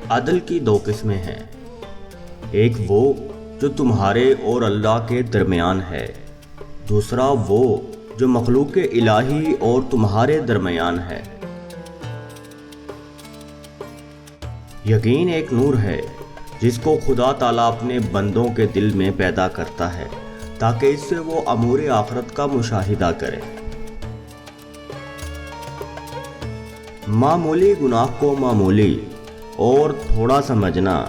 عدل کی دو قسمیں ہیں، ایک وہ جو تمہارے اور اللہ کے درمیان ہے، دوسرا وہ جو مخلوق الہی اور تمہارے درمیان ہے۔ یقین ایک نور ہے جس کو خدا تعالیٰ اپنے بندوں کے دل میں پیدا کرتا ہے تاکہ اس سے وہ امور آخرت کا مشاہدہ کرے۔ معمولی گناہ کو معمولی اور تھوڑا سمجھنا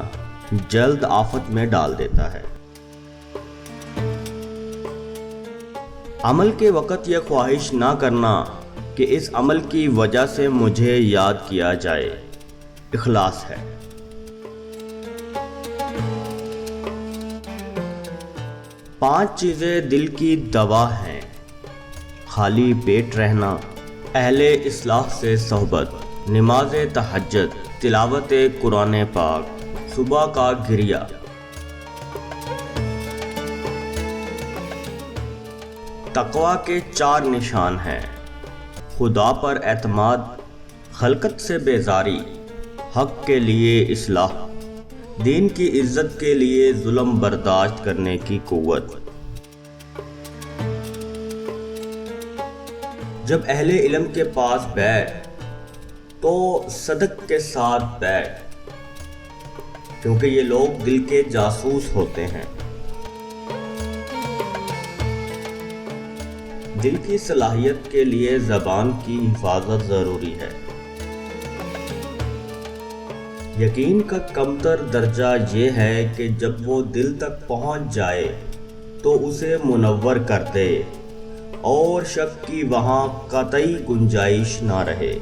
جلد آفت میں ڈال دیتا ہے۔ عمل کے وقت یہ خواہش نہ کرنا کہ اس عمل کی وجہ سے مجھے یاد کیا جائے، اخلاص ہے۔ پانچ چیزیں دل کی دوا ہیں: خالی پیٹ رہنا، اہل اصلاح سے صحبت، نماز تہجد، تلاوت قرآن پاک، صبح کا گریہ۔ تقویٰ کے چار نشان ہیں: خدا پر اعتماد، خلقت سے بیزاری، حق کے لیے اصلاح، دین کی عزت کے لیے ظلم برداشت کرنے کی قوت۔ جب اہل علم کے پاس بیٹھ تو صدق کے ساتھ بیٹھ، کیونکہ یہ لوگ دل کے جاسوس ہوتے ہیں۔ دل کی صلاحیت کے لیے زبان کی حفاظت ضروری ہے۔ یقین کا کمتر درجہ یہ ہے کہ جب وہ دل تک پہنچ جائے تو اسے منور کر دے اور شک کی وہاں قطعی گنجائش نہ رہے۔